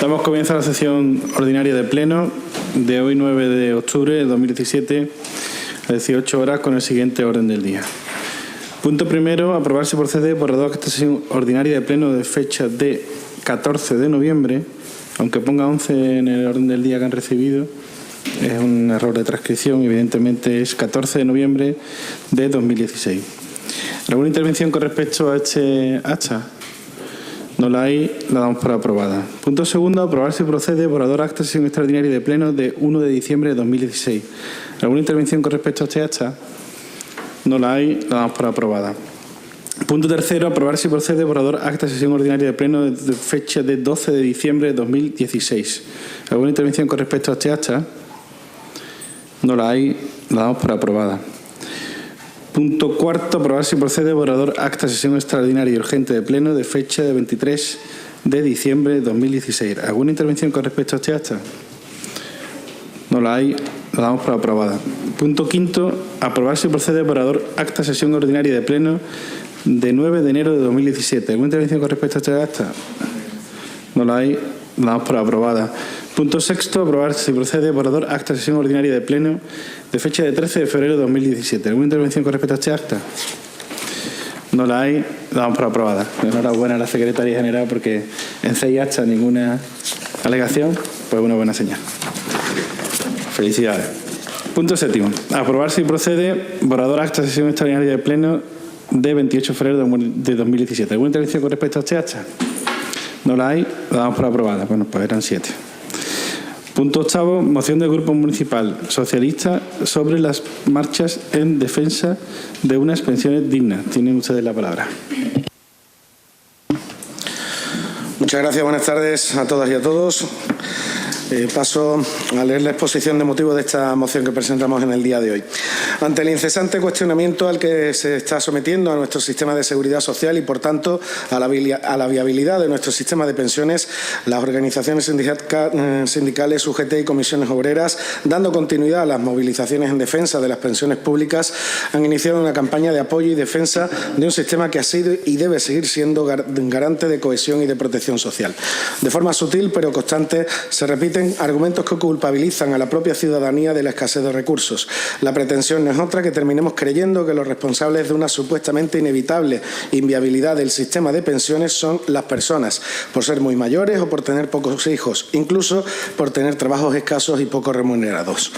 Damos comienzo a la sesión ordinaria de Pleno de hoy, 9 de octubre de 2017, a 18 horas, con el siguiente orden del día. Punto primero, aprobar si procede borrador de esta sesión ordinaria de Pleno de fecha de 14 de noviembre, aunque ponga 11 en el orden del día que han recibido, es un error de transcripción, evidentemente es 14 de noviembre de 2016. ¿Alguna intervención con respecto a este acta? No la hay, la damos por aprobada. Punto segundo, aprobar si procede borrador acta de sesión extraordinaria de Pleno de 1 de diciembre de 2016. ¿Alguna intervención con respecto a este acta? No la hay, la damos por aprobada. Punto tercero, aprobar si procede borrador acta de sesión ordinaria de Pleno de fecha de 12 de diciembre de 2016. ¿Alguna intervención con respecto a este acta? No la hay, la damos por aprobada. Punto cuarto, aprobar si procede borrador acta de sesión extraordinaria y urgente de Pleno de fecha de 23 de diciembre de 2016. ¿Alguna intervención con respecto a este acta? No la hay, la damos por aprobada. Punto quinto, aprobar si procede borrador acta de sesión ordinaria de Pleno de 9 de enero de 2017. ¿Alguna intervención con respecto a este acta? No la hay, la damos por aprobada. Punto sexto, aprobar si procede borrador acta de sesión ordinaria de Pleno de fecha de 13 de febrero de 2017. ¿Alguna intervención con respecto a este acta? No la hay, la damos por aprobada. Enhorabuena a la Secretaría General porque en 6 actas ninguna alegación, pues una buena señal. Felicidades. Punto séptimo, aprobar si procede borrador acta de sesión extraordinaria de Pleno de 28 de febrero de 2017. ¿Alguna intervención con respecto a este acta? No la hay, la damos por aprobada. Bueno, pues eran 7. Punto octavo, moción del Grupo Municipal Socialista sobre las marchas en defensa de unas pensiones dignas. Tienen ustedes la palabra. Muchas gracias, buenas tardes a todas y a todos. Paso a leer la exposición de motivos de esta moción que presentamos en el día de hoy. Ante el incesante cuestionamiento al que se está sometiendo a nuestro sistema de seguridad social y, por tanto, a la viabilidad de nuestro sistema de pensiones, las organizaciones sindicales, UGT y comisiones obreras, dando continuidad a las movilizaciones en defensa de las pensiones públicas, han iniciado una campaña de apoyo y defensa de un sistema que ha sido y debe seguir siendo garante de cohesión y de protección social. De forma sutil pero constante se repiten argumentos que culpabilizan a la propia ciudadanía de la escasez de recursos. La pretensión no es otra que terminemos creyendo que los responsables de una supuestamente inevitable inviabilidad del sistema de pensiones son las personas, por ser muy mayores o por tener pocos hijos, incluso por tener trabajos escasos y poco remunerados.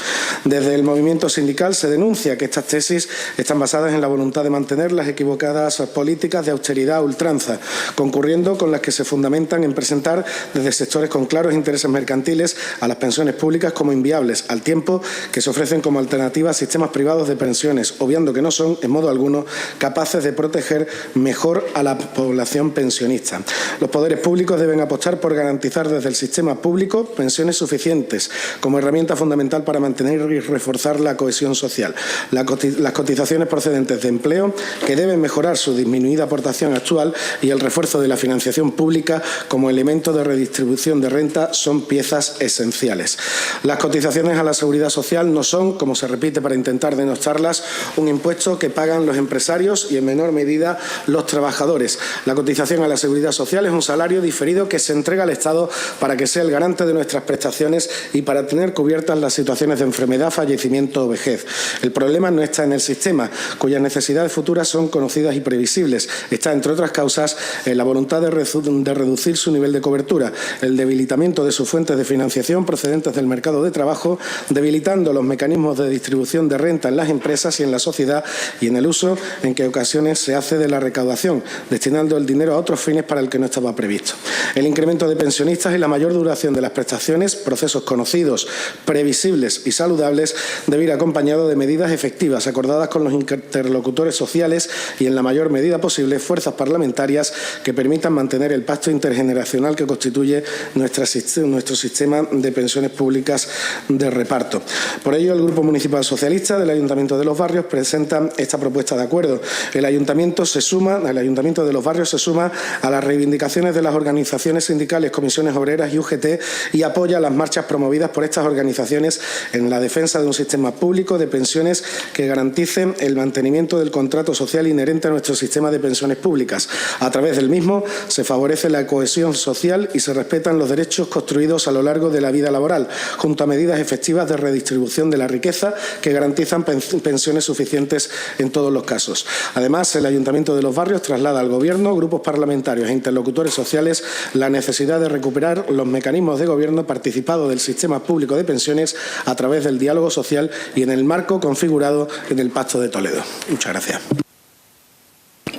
Desde el movimiento sindical se denuncia que estas tesis están basadas en la voluntad de mantener las equivocadas políticas de austeridad a ultranza, concurriendo con las que se fundamentan en presentar desde sectores con claros intereses mercantiles a las pensiones públicas como inviables, al tiempo que se ofrecen como alternativa a sistemas privados de pensiones, obviando que no son, en modo alguno, capaces de proteger mejor a la población pensionista. Los poderes públicos deben apostar por garantizar desde el sistema público pensiones suficientes, como herramienta fundamental para mantener y reforzar la cohesión social. Las cotizaciones procedentes de empleo, que deben mejorar su disminuida aportación actual, y el refuerzo de la financiación pública como elemento de redistribución de renta son piezas esenciales. Las cotizaciones a la seguridad social no son, como se repite para intentar denostarlas, un impuesto que pagan los empresarios y en menor medida los trabajadores. La cotización a la seguridad social es un salario diferido que se entrega al Estado para que sea el garante de nuestras prestaciones y para tener cubiertas las situaciones de enfermedad, fallecimiento o vejez. El problema no está en el sistema, cuyas necesidades futuras son conocidas y previsibles. Está, entre otras causas, en la voluntad de reducir su nivel de cobertura, el debilitamiento de sus fuentes de financiación procedentes del mercado de trabajo, debilitando los mecanismos de distribución de renta en las empresas y en la sociedad, y en el uso en que ocasiones se hace de la recaudación, destinando el dinero a otros fines para el que no estaba previsto. El incremento de pensionistas y la mayor duración de las prestaciones, procesos conocidos, previsibles y saludables, debe ir acompañado de medidas efectivas acordadas con los interlocutores sociales y, en la mayor medida posible, fuerzas parlamentarias que permitan mantener el pacto intergeneracional que constituye nuestro sistema sistema de pensiones públicas de reparto. Por ello, el Grupo Municipal Socialista del Ayuntamiento de Los Barrios presenta esta propuesta de acuerdo. El Ayuntamiento de Los Barrios se suma a las reivindicaciones de las organizaciones sindicales, comisiones obreras y UGT y apoya las marchas promovidas por estas organizaciones en la defensa de un sistema público de pensiones que garantice el mantenimiento del contrato social inherente a nuestro sistema de pensiones públicas. A través del mismo se favorece la cohesión social y se respetan los derechos construidos a lo largo de la vida laboral, junto a medidas efectivas de redistribución de la riqueza que garantizan pensiones suficientes en todos los casos. Además, el Ayuntamiento de Los Barrios traslada al Gobierno, grupos parlamentarios e interlocutores sociales la necesidad de recuperar los mecanismos de gobierno participado del sistema público de pensiones a través del diálogo social y en el marco configurado en el Pacto de Toledo. Muchas gracias.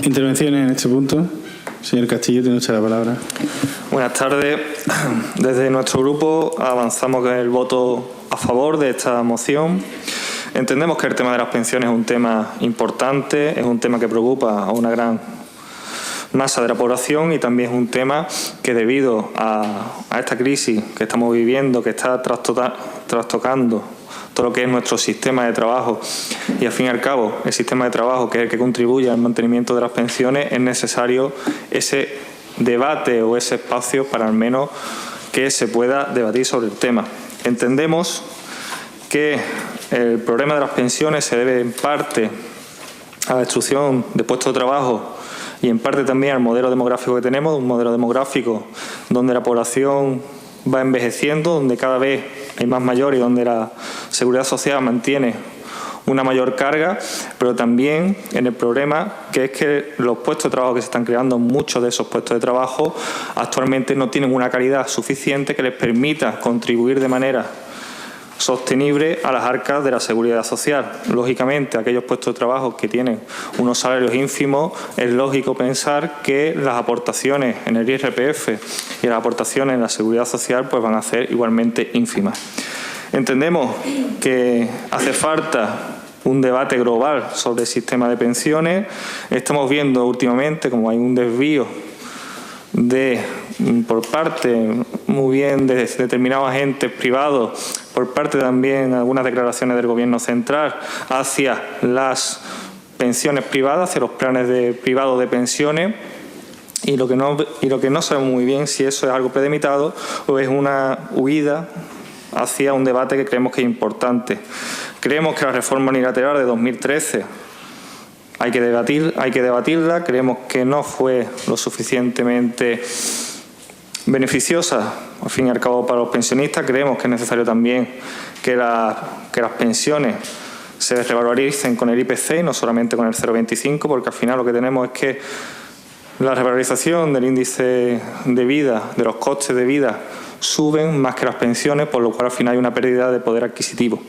Intervenciones en este punto. Señor Castillo, tiene usted la palabra. Buenas tardes. Desde nuestro grupo avanzamos con el voto a favor de esta moción. Entendemos que el tema de las pensiones es un tema importante, es un tema que preocupa a una gran masa de la población y también es un tema que debido a esta crisis que estamos viviendo, que está trastocando todo lo que es nuestro sistema de trabajo y al fin y al cabo el sistema de trabajo que es el que contribuye al mantenimiento de las pensiones, es necesario ese debate o ese espacio para al menos que se pueda debatir sobre el tema. Entendemos que el problema de las pensiones se debe en parte a la destrucción de puestos de trabajo y en parte también al modelo demográfico que tenemos, un modelo demográfico donde la población va envejeciendo, donde cada vez hay más mayores y donde la seguridad social mantiene una mayor carga, pero también en el problema que es que los puestos de trabajo que se están creando, muchos de esos puestos de trabajo actualmente no tienen una calidad suficiente que les permita contribuir de manera sostenible a las arcas de la seguridad social. Lógicamente, aquellos puestos de trabajo que tienen unos salarios ínfimos, es lógico pensar que las aportaciones en el IRPF y las aportaciones en la seguridad social pues van a ser igualmente ínfimas. Entendemos que hace falta un debate global sobre el sistema de pensiones. Estamos viendo últimamente como hay un desvío por parte muy bien de determinados agentes privados, por parte también de algunas declaraciones del Gobierno central hacia las pensiones privadas, hacia los planes privados de pensiones y lo que no sabemos muy bien si eso es algo premeditado o es una huida hacia un debate que creemos que es importante. Creemos que la reforma unilateral de 2013 hay que debatirla, creemos que no fue lo suficientemente beneficiosa, al fin y al cabo, para los pensionistas. Creemos que es necesario también que las pensiones se revaloricen con el IPC y no solamente con el 0,25, porque al final lo que tenemos es que la revalorización del índice de vida, de los costes de vida, suben más que las pensiones, por lo cual al final hay una pérdida de poder adquisitivo.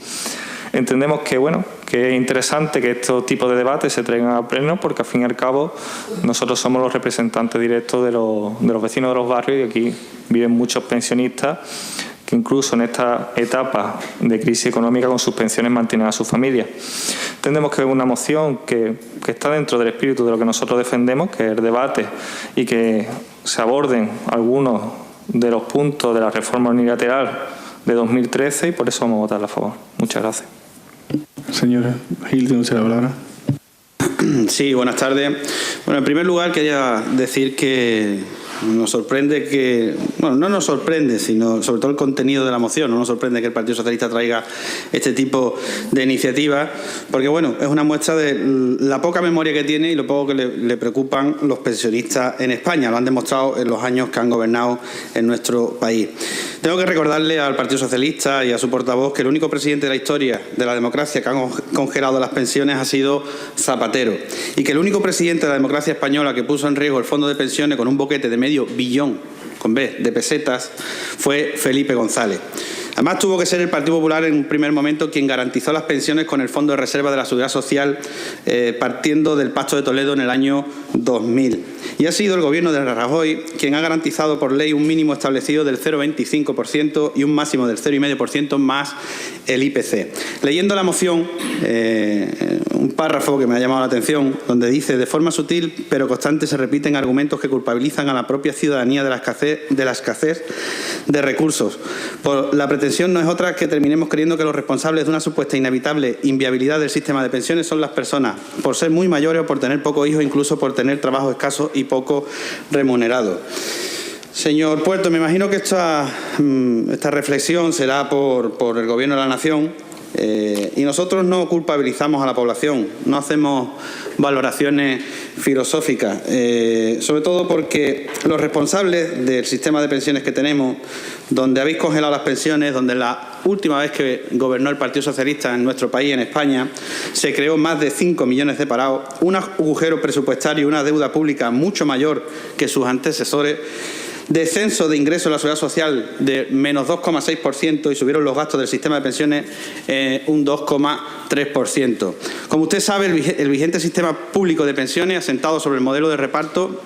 Entendemos que, que es interesante que estos tipos de debates se traigan a pleno porque al fin y al cabo nosotros somos los representantes directos de los vecinos de los barrios y aquí viven muchos pensionistas que incluso en esta etapa de crisis económica con sus pensiones mantienen a su familia. Entendemos que es una moción que está dentro del espíritu de lo que nosotros defendemos, que es el debate y que se aborden algunos de los puntos de la reforma unilateral de 2013 y por eso vamos a votar a favor. Muchas gracias. Señora Gil, tiene usted la palabra. Sí, buenas tardes. Bueno, en primer lugar quería decir que nos sorprende que, no nos sorprende, sino sobre todo el contenido de la moción, no nos sorprende que el Partido Socialista traiga este tipo de iniciativas, porque es una muestra de la poca memoria que tiene y lo poco que le preocupan los pensionistas en España. Lo han demostrado en los años que han gobernado en nuestro país. Tengo que recordarle al Partido Socialista y a su portavoz que el único presidente de la historia de la democracia que ha congelado las pensiones ha sido Zapatero y que el único presidente de la democracia española que puso en riesgo el fondo de pensiones con un boquete de medio billón, con B, de pesetas, fue Felipe González. Además, tuvo que ser el Partido Popular en un primer momento quien garantizó las pensiones con el Fondo de Reserva de la Seguridad Social partiendo del Pacto de Toledo en el año 2000. Y ha sido el Gobierno de Rajoy quien ha garantizado por ley un mínimo establecido del 0,25% y un máximo del 0,5% más el IPC. Leyendo la moción, un párrafo que me ha llamado la atención, donde dice: de forma sutil pero constante se repiten argumentos que culpabilizan a la propia ciudadanía de la escasez de recursos. La pretensión no es otra que terminemos creyendo que los responsables de una supuesta inevitable inviabilidad del sistema de pensiones son las personas, por ser muy mayores o por tener pocos hijos, incluso por tener trabajo escaso y poco remunerado. Señor Puerto, me imagino que esta reflexión será por el Gobierno de la Nación. Y nosotros no culpabilizamos a la población, no hacemos valoraciones filosóficas, sobre todo porque los responsables del sistema de pensiones que tenemos, donde habéis congelado las pensiones, donde la última vez que gobernó el Partido Socialista en nuestro país, en España, se creó más de 5 millones de parados, un agujero presupuestario y una deuda pública mucho mayor que sus antecesores, descenso de ingresos en la seguridad social de menos 2,6% y subieron los gastos del sistema de pensiones un 2,3%. Como usted sabe, el vigente sistema público de pensiones, asentado sobre el modelo de reparto,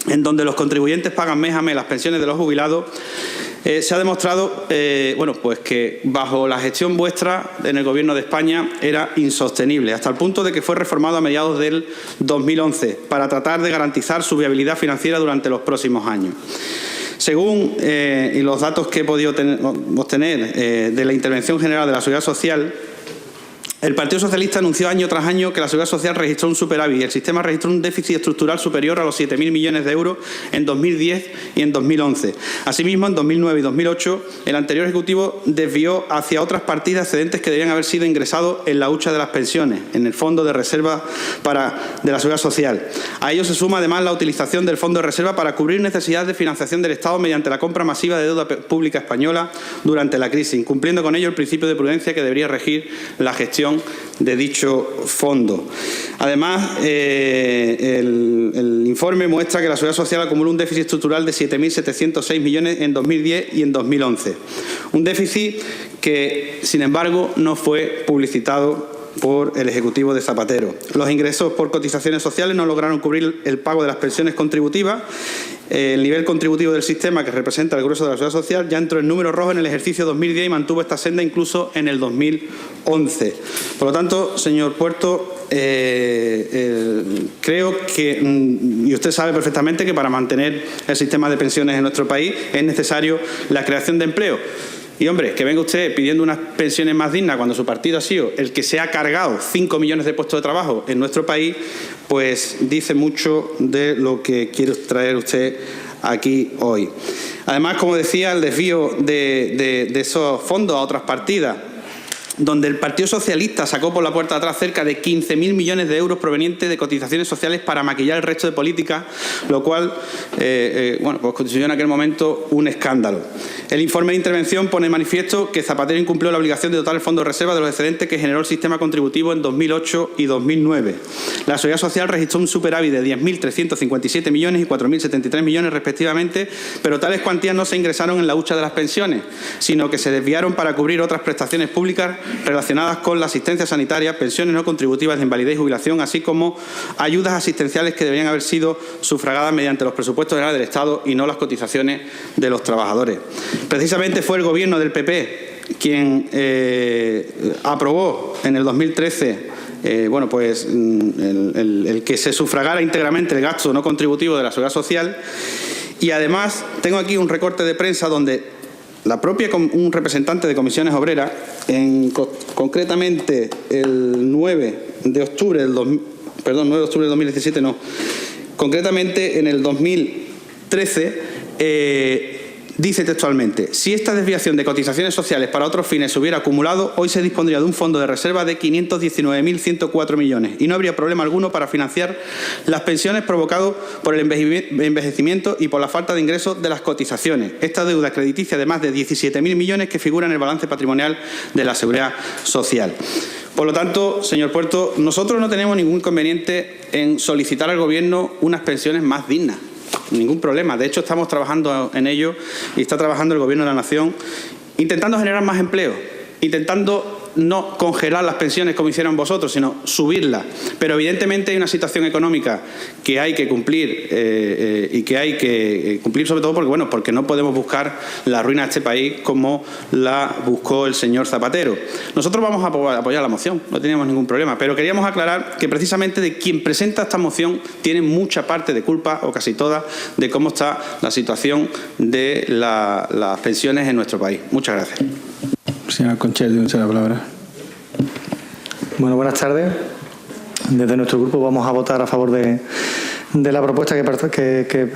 en donde los contribuyentes pagan mes a mes las pensiones de los jubilados, se ha demostrado pues que bajo la gestión vuestra en el Gobierno de España era insostenible, hasta el punto de que fue reformado a mediados del 2011 para tratar de garantizar su viabilidad financiera durante los próximos años. Según y los datos que he podido obtener de la Intervención General de la Seguridad Social, el Partido Socialista anunció año tras año que la Seguridad Social registró un superávit y el sistema registró un déficit estructural superior a los 7.000 millones de euros en 2010 y en 2011. Asimismo, en 2009 y 2008, el anterior Ejecutivo desvió hacia otras partidas excedentes que debían haber sido ingresados en la hucha de las pensiones, en el Fondo de Reserva de la Seguridad Social. A ello se suma además la utilización del Fondo de Reserva para cubrir necesidades de financiación del Estado mediante la compra masiva de deuda pública española durante la crisis, incumpliendo con ello el principio de prudencia que debería regir la gestión de dicho fondo. Además, el informe muestra que la Seguridad Social acumuló un déficit estructural de 7.706 millones en 2010 y en 2011. Un déficit que, sin embargo, no fue publicitado por el Ejecutivo de Zapatero. Los ingresos por cotizaciones sociales no lograron cubrir el pago de las pensiones contributivas. El nivel contributivo del sistema, que representa el grueso de la seguridad social, ya entró en números rojos en el ejercicio 2010 y mantuvo esta senda incluso en el 2011. Por lo tanto, señor Puerto, creo que, y usted sabe perfectamente que para mantener el sistema de pensiones en nuestro país es necesario la creación de empleo. Y, hombre, que venga usted pidiendo unas pensiones más dignas cuando su partido ha sido el que se ha cargado 5 millones de puestos de trabajo en nuestro país, pues dice mucho de lo que quiere traer usted aquí hoy. Además, como decía, el desvío de esos fondos a otras partidas, donde el Partido Socialista sacó por la puerta de atrás cerca de 15.000 millones de euros provenientes de cotizaciones sociales para maquillar el resto de políticas, lo cual pues constituyó en aquel momento un escándalo. El informe de intervención pone en manifiesto que Zapatero incumplió la obligación de dotar el Fondo de Reserva de los excedentes que generó el sistema contributivo en 2008 y 2009. La Seguridad Social registró un superávit de 10.357 millones y 4.073 millones respectivamente, pero tales cuantías no se ingresaron en la hucha de las pensiones, sino que se desviaron para cubrir otras prestaciones públicas relacionadas con la asistencia sanitaria, pensiones no contributivas de invalidez y jubilación, así como ayudas asistenciales que deberían haber sido sufragadas mediante los presupuestos generales del Estado y no las cotizaciones de los trabajadores. Precisamente fue el Gobierno del PP quien aprobó en el 2013 el que se sufragara íntegramente el gasto no contributivo de la Seguridad Social. Y además tengo aquí un recorte de prensa donde un representante de Comisiones Obreras, concretamente el 9 de octubre del 2017, no, concretamente en el 2013, dice textualmente: si esta desviación de cotizaciones sociales para otros fines se hubiera acumulado, hoy se dispondría de un fondo de reserva de 519.104 millones y no habría problema alguno para financiar las pensiones provocado por el envejecimiento y por la falta de ingresos de las cotizaciones. Esta deuda crediticia de más de 17.000 millones que figura en el balance patrimonial de la Seguridad Social. Por lo tanto, señor Puerto, nosotros no tenemos ningún inconveniente en solicitar al Gobierno unas pensiones más dignas. Ningún problema. De hecho, estamos trabajando en ello y está trabajando el Gobierno de la Nación intentando generar más empleo, intentando no congelar las pensiones como hicieron vosotros, sino subirlas. Pero evidentemente hay una situación económica que hay que cumplir y que hay que cumplir sobre todo porque no podemos buscar la ruina de este país como la buscó el señor Zapatero. Nosotros vamos a apoyar la moción, no teníamos ningún problema, pero queríamos aclarar que precisamente de quien presenta esta moción tiene mucha parte de culpa, o casi toda, de cómo está la situación de las pensiones en nuestro país. Muchas gracias. Señora Conchel, tiene la palabra. Bueno, buenas tardes. Desde nuestro grupo vamos a votar a favor de la propuesta que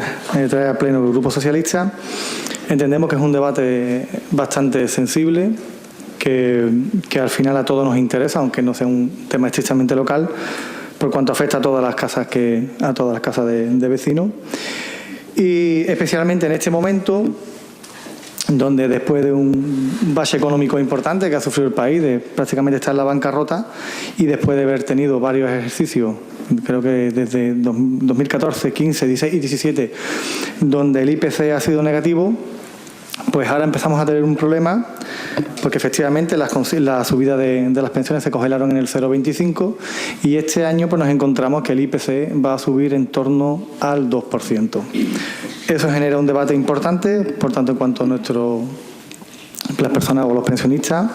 trae a pleno el Grupo Socialista. Entendemos que es un debate bastante sensible, que al final a todos nos interesa, aunque no sea un tema estrictamente local, por cuanto afecta a todas las casas de vecinos. Y especialmente en este momento, donde después de un bache económico importante que ha sufrido el país, de prácticamente estar en la bancarrota, y después de haber tenido varios ejercicios, creo que desde 2014, 15, 16 y 17, donde el IPC ha sido negativo, pues ahora empezamos a tener un problema, porque efectivamente la subida de las pensiones se congelaron en el 0,25 y este año pues nos encontramos que el IPC va a subir en torno al 2%. Eso genera un debate importante, por tanto, en cuanto a las personas o los pensionistas,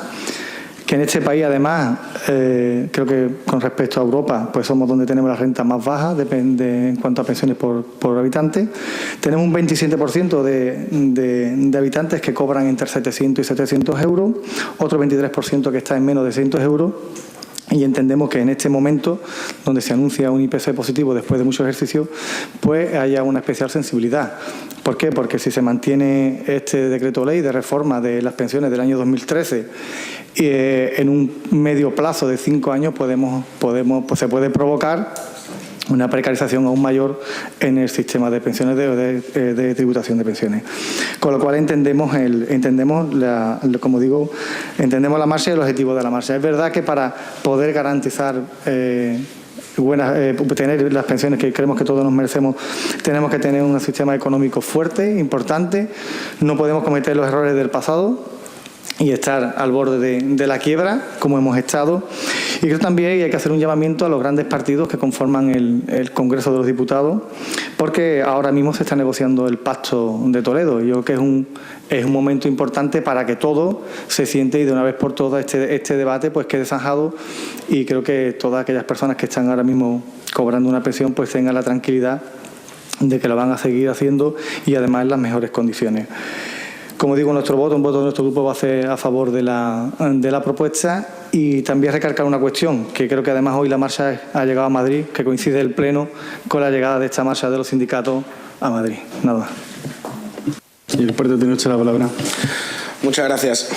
que en este país además, creo que con respecto a Europa, pues somos donde tenemos la renta más baja, depende en cuanto a pensiones por habitante. Tenemos un 27% de habitantes que cobran entre 700 y 700 euros, otro 23% que está en menos de 600 euros. Y entendemos que en este momento, donde se anuncia un IPC positivo después de muchos ejercicios, pues haya una especial sensibilidad. ¿Por qué? Porque si se mantiene este decreto ley de reforma de las pensiones del año 2013 en un medio plazo de 5 años, pues se puede provocar una precarización aún mayor en el sistema de pensiones, de tributación de pensiones. Con lo cual entendemos la marcha y el objetivo de la marcha. Es verdad que para poder garantizar tener las pensiones que creemos que todos nos merecemos, tenemos que tener un sistema económico fuerte, importante. No podemos cometer los errores del pasado y estar al borde de la quiebra, como hemos estado. Y creo también que hay que hacer un llamamiento a los grandes partidos que conforman el Congreso de los Diputados, porque ahora mismo se está negociando el Pacto de Toledo. Yo creo que es un momento importante para que todo se siente y de una vez por todas este debate pues quede zanjado, y creo que todas aquellas personas que están ahora mismo cobrando una pensión pues tengan la tranquilidad de que lo van a seguir haciendo y además en las mejores condiciones. Como digo, un voto de nuestro grupo va a ser a favor de la propuesta, y también recalcar una cuestión, que creo que además hoy la marcha ha llegado a Madrid, que coincide el pleno con la llegada de esta marcha de los sindicatos a Madrid. Nada. Señor Puerto, tiene usted la palabra. Muchas gracias.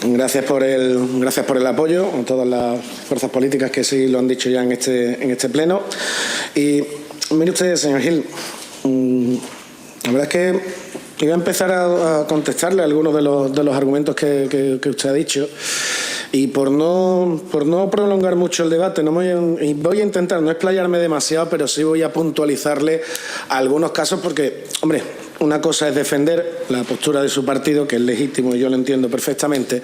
Gracias por el apoyo a todas las fuerzas políticas que sí lo han dicho ya en este pleno. Y mire usted, señor Gil, la verdad es que iba a empezar a contestarle algunos de los argumentos que usted ha dicho, y por no prolongar mucho el debate, voy a intentar no explayarme demasiado, pero sí voy a puntualizarle algunos casos, porque, hombre, una cosa es defender la postura de su partido, que es legítimo y yo lo entiendo perfectamente,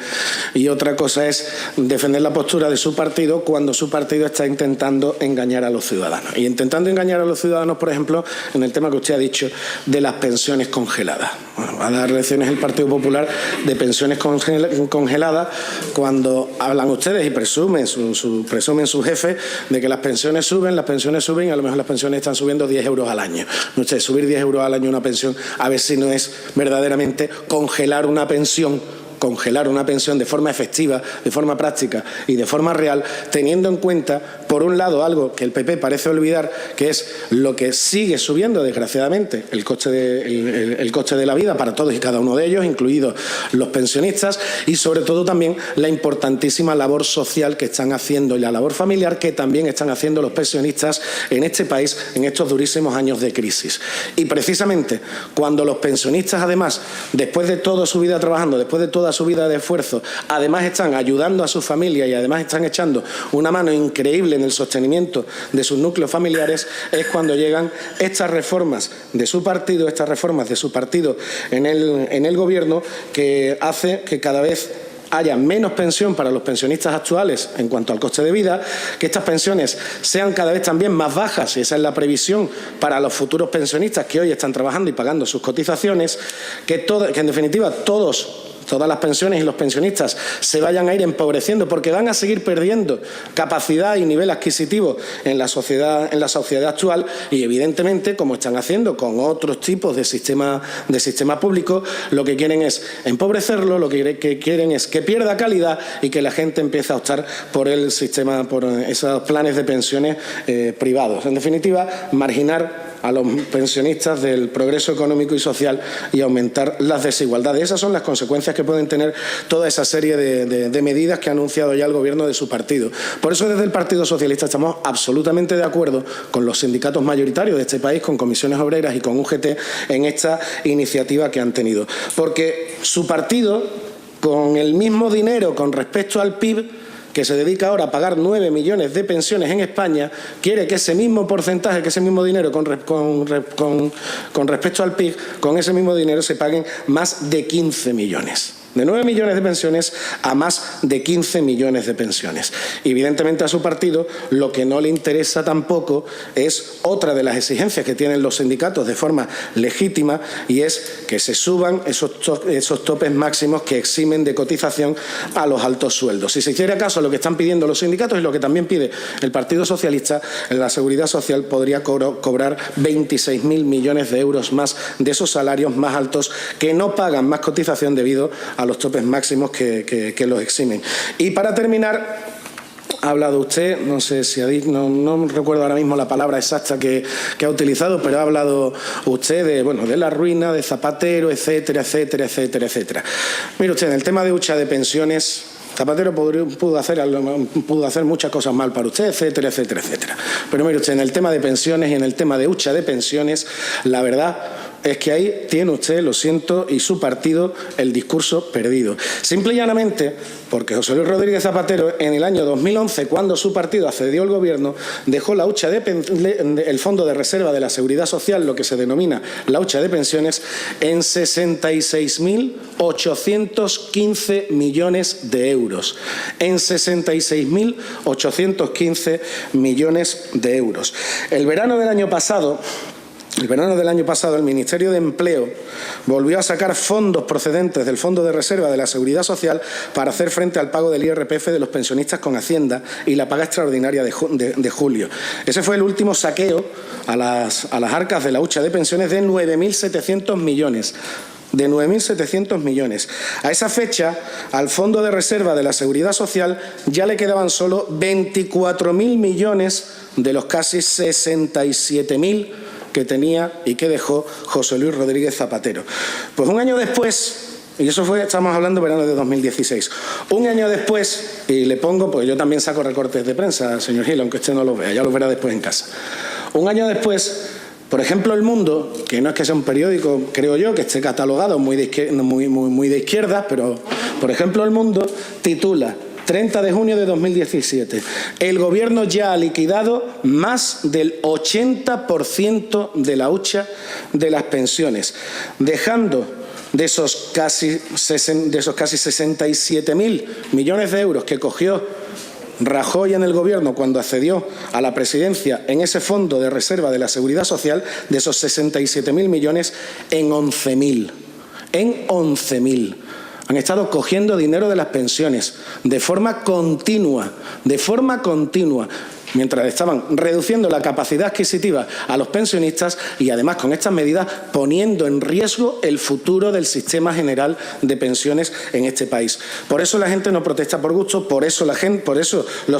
y otra cosa es defender la postura de su partido cuando su partido está intentando engañar a los ciudadanos. Y intentando engañar a los ciudadanos, por ejemplo, en el tema que usted ha dicho de las pensiones congeladas. Bueno, va a dar lecciones el Partido Popular de pensiones congeladas cuando hablan ustedes y presumen sus jefes de que las pensiones suben, y a lo mejor las pensiones están subiendo 10 euros al año. No sé, subir 10 euros al año una pensión, a ver si no es verdaderamente congelar una pensión de forma efectiva, de forma práctica y de forma real, teniendo en cuenta, por un lado, algo que el PP parece olvidar, que es lo que sigue subiendo, desgraciadamente, el coste de la vida para todos y cada uno de ellos, incluidos los pensionistas, y sobre todo también la importantísima labor social que están haciendo y la labor familiar que también están haciendo los pensionistas en este país en estos durísimos años de crisis. Y precisamente cuando los pensionistas, además, después de toda su vida trabajando, después de toda su vida de esfuerzo, además están ayudando a su familia y además están echando una mano increíble en el sostenimiento de sus núcleos familiares, es cuando llegan estas reformas de su partido, en el gobierno, que hace que cada vez haya menos pensión para los pensionistas actuales en cuanto al coste de vida, que estas pensiones sean cada vez también más bajas, y esa es la previsión para los futuros pensionistas que hoy están trabajando y pagando sus cotizaciones, que en definitiva todas las pensiones y los pensionistas se vayan a ir empobreciendo porque van a seguir perdiendo capacidad y nivel adquisitivo en la sociedad actual, y evidentemente, como están haciendo con otros tipos de sistema público, lo que quieren es empobrecerlo, lo que quieren es que pierda calidad y que la gente empiece a optar por el sistema, por esos planes de pensiones privados. En definitiva, marginar a los pensionistas del progreso económico y social y aumentar las desigualdades. Esas son las consecuencias que pueden tener toda esa serie de medidas que ha anunciado ya el Gobierno de su partido. Por eso, desde el Partido Socialista estamos absolutamente de acuerdo con los sindicatos mayoritarios de este país, con Comisiones Obreras y con UGT, en esta iniciativa que han tenido. Porque su partido, con el mismo dinero con respecto al PIB, que se dedica ahora a pagar 9 millones de pensiones en España, quiere que ese mismo porcentaje, que ese mismo dinero con respecto al PIB, con ese mismo dinero se paguen más de 15 millones. De 9 millones de pensiones a más de 15 millones de pensiones. Y evidentemente a su partido lo que no le interesa tampoco es otra de las exigencias que tienen los sindicatos de forma legítima, y es que se suban esos topes máximos que eximen de cotización a los altos sueldos. Si se hiciera caso a lo que están pidiendo los sindicatos y lo que también pide el Partido Socialista, la Seguridad Social podría cobrar 26.000 millones de euros más de esos salarios más altos que no pagan más cotización debido a los topes máximos que los eximen. Y para terminar, ha hablado usted, no sé si no recuerdo ahora mismo la palabra exacta que ha utilizado, pero ha hablado usted de la ruina de Zapatero, etcétera, etcétera, etcétera, etcétera. Mire usted, en el tema de hucha de pensiones, Zapatero pudo hacer muchas cosas mal para usted, etcétera, etcétera, etcétera. Pero mire usted, en el tema de pensiones y en el tema de hucha de pensiones, la verdad es que ahí tiene usted, lo siento, y su partido el discurso perdido. Simple y llanamente porque José Luis Rodríguez Zapatero, en el año 2011, cuando su partido accedió al Gobierno, dejó la hucha el Fondo de Reserva de la Seguridad Social, lo que se denomina la hucha de pensiones, en 66.815 millones de euros. En 66.815 millones de euros. El verano del año pasado, el Ministerio de Empleo volvió a sacar fondos procedentes del Fondo de Reserva de la Seguridad Social para hacer frente al pago del IRPF de los pensionistas con Hacienda y la paga extraordinaria de julio. Ese fue el último saqueo a las arcas de la hucha de pensiones de 9.700 millones. De 9.700 millones. A esa fecha, al Fondo de Reserva de la Seguridad Social ya le quedaban solo 24.000 millones de los casi 67.000 que tenía y que dejó José Luis Rodríguez Zapatero. Pues un año después, y eso fue, estamos hablando verano de 2016, un año después, y le pongo, pues yo también saco recortes de prensa, señor Gil, aunque usted no los vea, ya los verá después en casa. Un año después, por ejemplo, El Mundo, que no es que sea un periódico, creo yo, que esté catalogado muy de izquierda, pero, por ejemplo, El Mundo titula 30 de junio de 2017. El Gobierno ya ha liquidado más del 80% de la hucha de las pensiones, dejando de esos casi 67.000 millones de euros que cogió Rajoy en el Gobierno cuando accedió a la presidencia en ese Fondo de Reserva de la Seguridad Social, de esos 67.000 millones, en 11.000. En 11.000. Han estado cogiendo dinero de las pensiones de forma continua, mientras estaban reduciendo la capacidad adquisitiva a los pensionistas y además con estas medidas poniendo en riesgo el futuro del sistema general de pensiones en este país. Por eso la gente no protesta por gusto, por eso los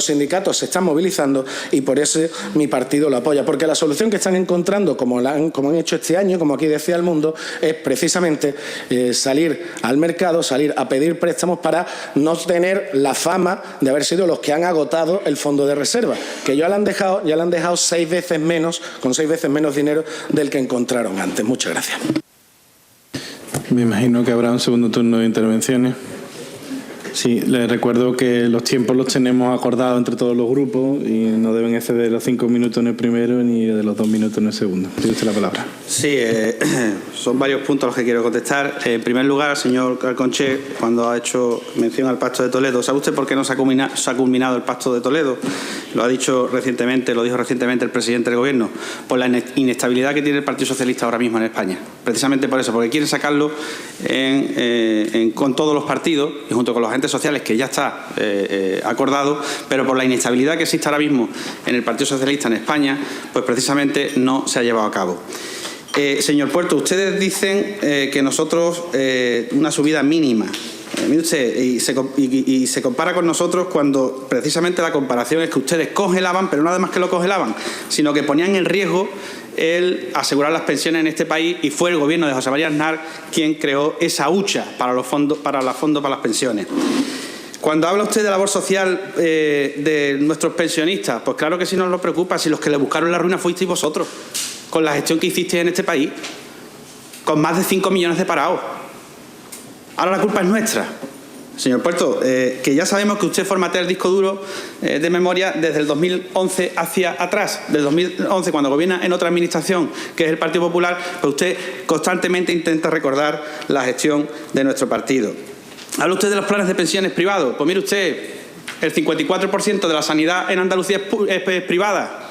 sindicatos se están movilizando y por eso mi partido lo apoya. Porque la solución que están encontrando, como han hecho este año, como aquí decía El Mundo, es precisamente salir al mercado, salir a pedir préstamos para no tener la fama de haber sido los que han agotado el fondo de reserva, que ya le han dejado 6 veces menos, con 6 veces menos dinero del que encontraron antes. Muchas gracias. Me imagino que habrá un segundo turno de intervenciones. Sí, les recuerdo que los tiempos los tenemos acordados entre todos los grupos y no deben exceder los 5 minutos en el primero ni de los 2 minutos en el segundo. Tiene usted la palabra. Sí, son varios puntos los que quiero contestar. En primer lugar, al señor Alconché, cuando ha hecho mención al Pacto de Toledo, ¿sabe usted por qué no se ha culminado el Pacto de Toledo? Lo dijo recientemente el presidente del Gobierno, por la inestabilidad que tiene el Partido Socialista ahora mismo en España. Precisamente por eso, porque quieren sacarlo con todos los partidos y junto con los agentes sociales, que ya está acordado, pero por la inestabilidad que existe ahora mismo en el Partido Socialista en España, pues precisamente no se ha llevado a cabo. Señor Puerto, ustedes dicen que nosotros una subida mínima. Mire usted, y se compara con nosotros cuando precisamente la comparación es que ustedes congelaban, pero no además que lo congelaban, sino que ponían en riesgo el asegurar las pensiones en este país, y fue el Gobierno de José María Aznar quien creó esa hucha para los fondos para las pensiones. Cuando habla usted de labor social de nuestros pensionistas, pues claro que sí nos lo preocupa, si los que le buscaron la ruina fuisteis vosotros, con la gestión que hicisteis en este país, con más de 5 millones de parados. Ahora la culpa es nuestra. Señor Puerto, que ya sabemos que usted formatea el disco duro de memoria desde el 2011 hacia atrás. Del 2011, cuando gobierna en otra administración, que es el Partido Popular, pues usted constantemente intenta recordar la gestión de nuestro partido. Habla usted de los planes de pensiones privados. Pues mire usted, el 54% de la sanidad en Andalucía es privada.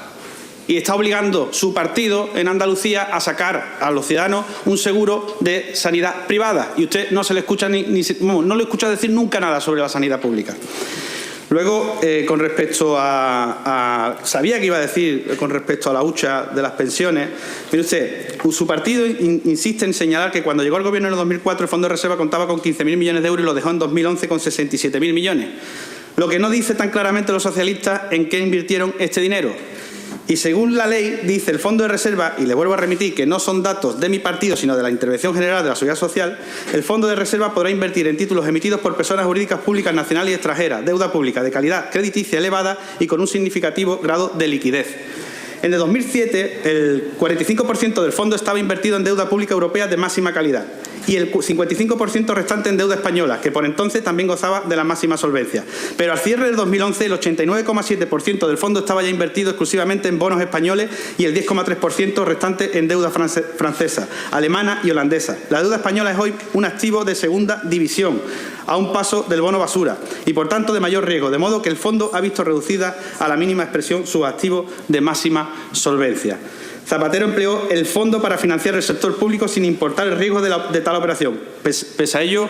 Y está obligando su partido en Andalucía a sacar a los ciudadanos un seguro de sanidad privada. Y usted no se le escucha no le escucha decir nunca nada sobre la sanidad pública. Luego, con respecto sabía que iba a decir con respecto a la hucha de las pensiones. Mire usted, su partido insiste en señalar que cuando llegó al Gobierno en el 2004 el Fondo de Reserva contaba con 15.000 millones de euros y lo dejó en 2011 con 67.000 millones. Lo que no dice tan claramente los socialistas en qué invirtieron este dinero. Y según la ley, dice el Fondo de Reserva, y le vuelvo a remitir que no son datos de mi partido, sino de la Intervención General de la Seguridad Social, el Fondo de Reserva podrá invertir en títulos emitidos por personas jurídicas públicas nacionales y extranjeras, deuda pública de calidad crediticia elevada y con un significativo grado de liquidez. En el 2007, el 45% del fondo estaba invertido en deuda pública europea de máxima calidad y el 55% restante en deuda española, que por entonces también gozaba de la máxima solvencia. Pero al cierre del 2011, el 89,7% del fondo estaba ya invertido exclusivamente en bonos españoles y el 10,3% restante en deuda francesa, alemana y holandesa. La deuda española es hoy un activo de segunda división, a un paso del bono basura y, por tanto, de mayor riesgo, de modo que el fondo ha visto reducida a la mínima expresión sus activos de máxima solvencia. Zapatero empleó el fondo para financiar el sector público sin importar el riesgo de tal operación. Pese a ello,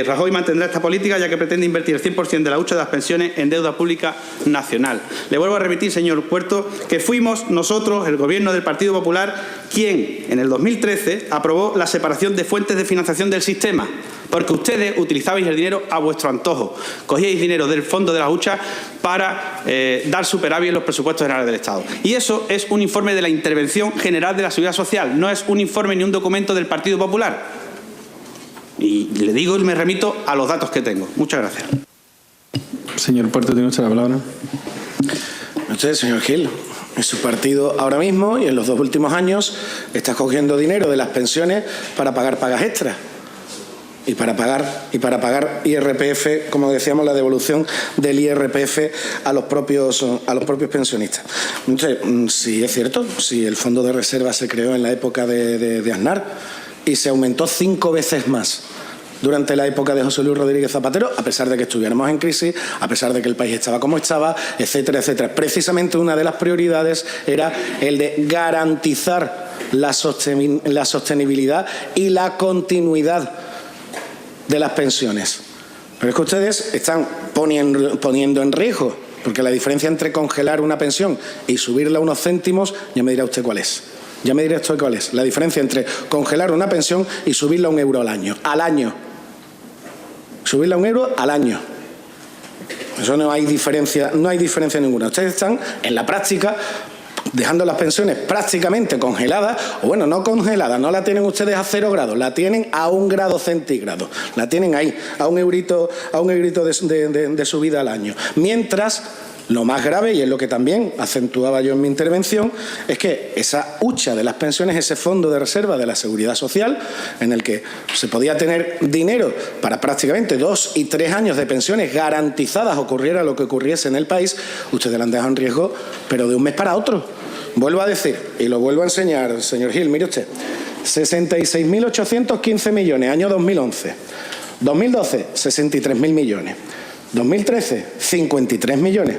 Rajoy mantendrá esta política ya que pretende invertir el 100% de la hucha de las pensiones en deuda pública nacional. Le vuelvo a repetir, señor Puerto, que fuimos nosotros, el Gobierno del Partido Popular, quien en el 2013 aprobó la separación de fuentes de financiación del sistema, porque ustedes utilizabais el dinero a vuestro antojo. Cogíais dinero del fondo de la hucha para dar superávit en los presupuestos generales del Estado. Y eso es un informe de la Intervención General de la Seguridad Social, no es un informe ni un documento del Partido Popular. Y le digo y me remito a los datos que tengo. Muchas gracias. Señor Puerto, tiene usted la palabra. Usted, señor Gil, en su partido ahora mismo y en los 2 últimos años está cogiendo dinero de las pensiones para pagar pagas extras. Y para pagar IRPF, como decíamos, la devolución del IRPF a los propios pensionistas. Entonces, si es cierto, si el Fondo de Reserva se creó en la época de Aznar y se aumentó 5 veces más durante la época de José Luis Rodríguez Zapatero, a pesar de que estuviéramos en crisis, a pesar de que el país estaba como estaba, etcétera, etcétera. Precisamente una de las prioridades era el de garantizar la sostenibilidad y la continuidad de las pensiones. Pero es que ustedes están poniendo en riesgo, porque la diferencia entre congelar una pensión y subirla unos céntimos, ya me dirá usted cuál es. Ya me dirá usted cuál es. La diferencia entre congelar una pensión y subirla a €1 al año. Al año. Subirla a €1 al año. Eso no hay diferencia ninguna. Ustedes están, en la práctica, dejando las pensiones prácticamente congeladas, o bueno, no congeladas, no la tienen ustedes a 0 grados, la tienen a 1 grado centígrado, la tienen ahí, a un eurito de subida al año. Mientras Lo más grave, y es lo que también acentuaba yo en mi intervención, es que esa hucha de las pensiones, ese fondo de reserva de la Seguridad Social, en el que se podía tener dinero para prácticamente 2 y 3 años de pensiones garantizadas, ocurriera lo que ocurriese en el país, ustedes la han dejado en riesgo, pero de un mes para otro. Vuelvo a decir, y lo vuelvo a enseñar, señor Gil, mire usted, 66.815 millones, año 2011. 2012, 63.000 millones. 2013, 53 millones.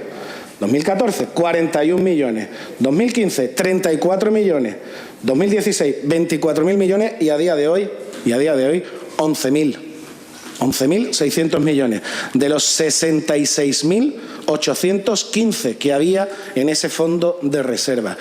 2014, 41 millones. 2015, 34 millones. 2016, 24.000 millones y a día de hoy 11.600 millones. De los 66.815 que había en ese fondo de reserva.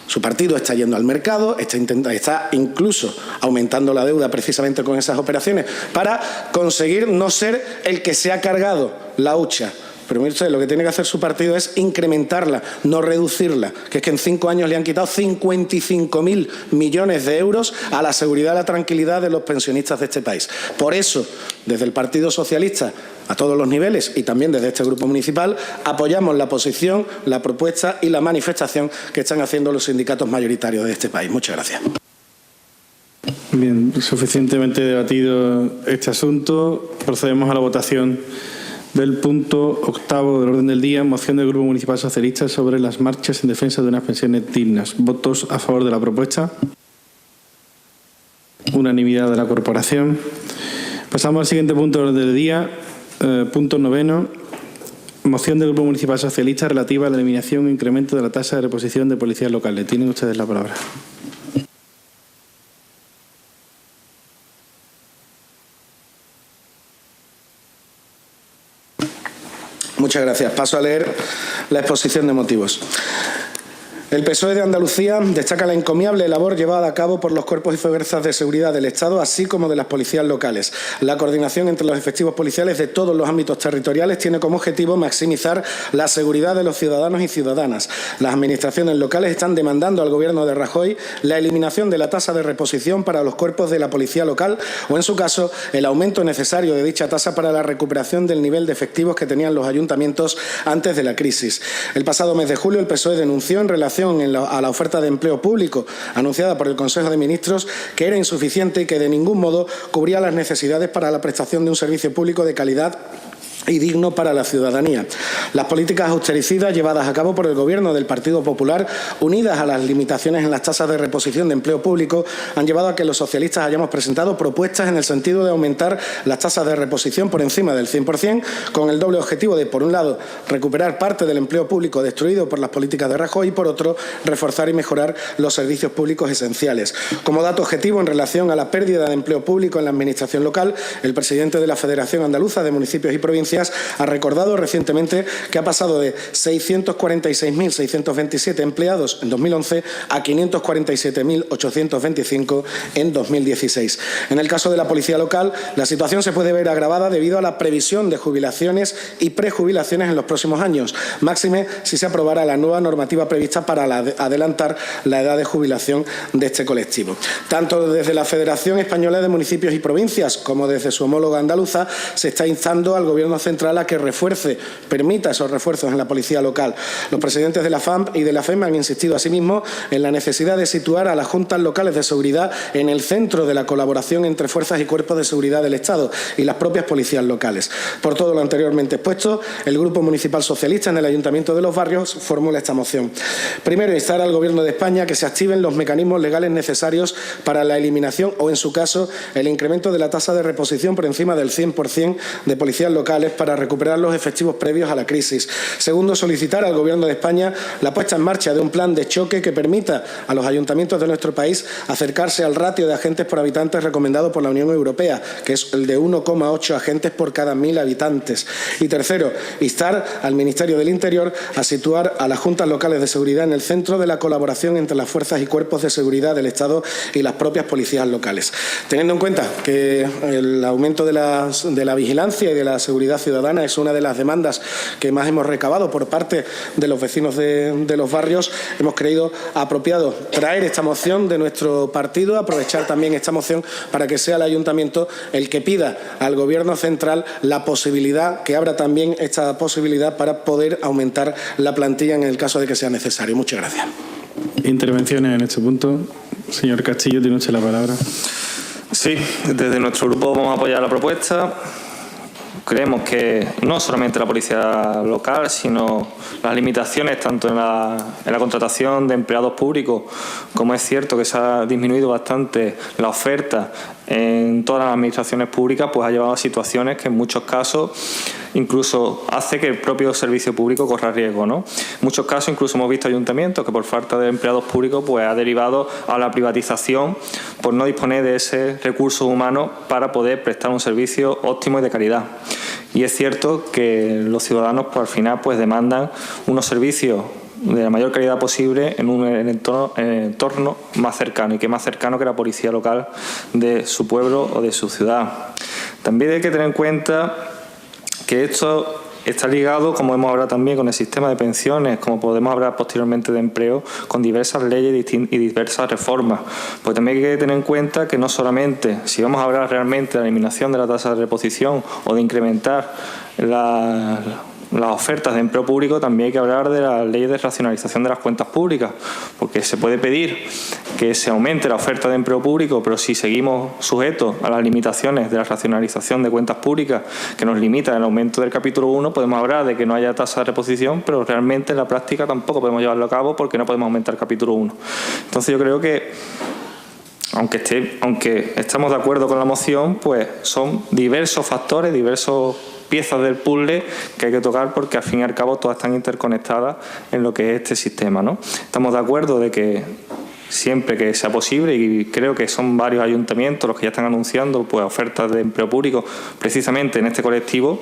Su partido está yendo al mercado, está incluso aumentando la deuda precisamente con esas operaciones para conseguir no ser el que se ha cargado la hucha. Pero mire usted, lo que tiene que hacer su partido es incrementarla, no reducirla, que es que en 5 años le han quitado 55.000 millones de euros a la seguridad y la tranquilidad de los pensionistas de este país. Por eso, desde el Partido Socialista, a todos los niveles y también desde este grupo municipal, apoyamos la posición, la propuesta y la manifestación que están haciendo los sindicatos mayoritarios de este país. Muchas gracias. Bien, suficientemente debatido este asunto. Procedemos a la votación del punto 8º del orden del día, moción del Grupo Municipal Socialista sobre las marchas en defensa de unas pensiones dignas. ¿Votos a favor de la propuesta? Unanimidad de la corporación. Pasamos al siguiente punto del orden del día, punto 9º. Moción del Grupo Municipal Socialista relativa a la eliminación e incremento de la tasa de reposición de policías locales. Tienen ustedes la palabra. Muchas gracias. Paso a leer la exposición de motivos. El PSOE de Andalucía destaca la encomiable labor llevada a cabo por los cuerpos y fuerzas de seguridad del Estado, así como de las policías locales. La coordinación entre los efectivos policiales de todos los ámbitos territoriales tiene como objetivo maximizar la seguridad de los ciudadanos y ciudadanas. Las administraciones locales están demandando al Gobierno de Rajoy la eliminación de la tasa de reposición para los cuerpos de la policía local o, en su caso, el aumento necesario de dicha tasa para la recuperación del nivel de efectivos que tenían los ayuntamientos antes de la crisis. El pasado mes de julio, el PSOE denunció en relación a la oferta de empleo público anunciada por el Consejo de Ministros que era insuficiente y que de ningún modo cubría las necesidades para la prestación de un servicio público de calidad y digno para la ciudadanía. Las políticas austericidas llevadas a cabo por el Gobierno del Partido Popular, unidas a las limitaciones en las tasas de reposición de empleo público, han llevado a que los socialistas hayamos presentado propuestas en el sentido de aumentar las tasas de reposición por encima del 100%, con el doble objetivo de, por un lado, recuperar parte del empleo público destruido por las políticas de Rajoy y, por otro, reforzar y mejorar los servicios públicos esenciales. Como dato objetivo en relación a la pérdida de empleo público en la Administración local, el presidente de la Federación Andaluza de Municipios y Provincias ha recordado recientemente que ha pasado de 646.627 empleados en 2011 a 547.825 en 2016. En el caso de la policía local, la situación se puede ver agravada debido a la previsión de jubilaciones y prejubilaciones en los próximos años, máxime si se aprobara la nueva normativa prevista para adelantar la edad de jubilación de este colectivo. Tanto desde la Federación Española de Municipios y Provincias como desde su homóloga andaluza se está instando al Gobierno central a que permita esos refuerzos en la policía local. Los presidentes de la FAMP y de la FEM han insistido asimismo en la necesidad de situar a las juntas locales de seguridad en el centro de la colaboración entre fuerzas y cuerpos de seguridad del Estado y las propias policías locales. Por todo lo anteriormente expuesto, el Grupo Municipal Socialista en el Ayuntamiento de Los Barrios formula esta moción. Primero, instar al Gobierno de España a que se activen los mecanismos legales necesarios para la eliminación o, en su caso, el incremento de la tasa de reposición por encima del 100% de policías locales para recuperar los efectivos previos a la crisis. Segundo, solicitar al Gobierno de España la puesta en marcha de un plan de choque que permita a los ayuntamientos de nuestro país acercarse al ratio de agentes por habitantes recomendado por la Unión Europea, que es el de 1,8 agentes por cada 1.000 habitantes. Y tercero, instar al Ministerio del Interior a situar a las juntas locales de seguridad en el centro de la colaboración entre las fuerzas y cuerpos de seguridad del Estado y las propias policías locales. Teniendo en cuenta que el aumento de la vigilancia y de la seguridad ciudadana. Es una de las demandas que más hemos recabado por parte de los vecinos de los barrios. Hemos creído apropiado traer esta moción de nuestro partido, aprovechar también esta moción para que sea el Ayuntamiento el que pida al Gobierno central la posibilidad, que abra también esta posibilidad para poder aumentar la plantilla en el caso de que sea necesario. Muchas gracias. Intervenciones en este punto. Señor Castillo, tiene usted la palabra. Sí, desde nuestro grupo vamos a apoyar la propuesta. Creemos que no solamente la policía local, sino las limitaciones tanto en la contratación de empleados públicos, como es cierto que se ha disminuido bastante la oferta en todas las administraciones públicas, pues ha llevado a situaciones que en muchos casos incluso hace que el propio servicio público corra riesgo, ¿no? En muchos casos incluso hemos visto ayuntamientos que por falta de empleados públicos pues ha derivado a la privatización por no disponer de ese recurso humano para poder prestar un servicio óptimo y de calidad. Y es cierto que los ciudadanos pues al final pues demandan unos servicios de la mayor calidad posible en un entorno más cercano, y que más cercano que la policía local de su pueblo o de su ciudad. También hay que tener en cuenta que esto está ligado, como hemos hablado también, con el sistema de pensiones, como podemos hablar posteriormente de empleo, con diversas leyes y diversas reformas. Pues también hay que tener en cuenta que no solamente, si vamos a hablar realmente de la eliminación de la tasa de reposición o de incrementar las ofertas de empleo público, también hay que hablar de la ley de racionalización de las cuentas públicas, porque se puede pedir que se aumente la oferta de empleo público, pero si seguimos sujetos a las limitaciones de la racionalización de cuentas públicas que nos limita el aumento del capítulo 1, podemos hablar de que no haya tasa de reposición, pero realmente en la práctica tampoco podemos llevarlo a cabo porque no podemos aumentar el capítulo 1. Entonces yo creo que aunque estamos de acuerdo con la moción, pues son diversos factores, diversos piezas del puzzle que hay que tocar, porque al fin y al cabo todas están interconectadas en lo que es este sistema, ¿no? Estamos de acuerdo de que siempre que sea posible, y creo que son varios ayuntamientos los que ya están anunciando pues ofertas de empleo público precisamente en este colectivo,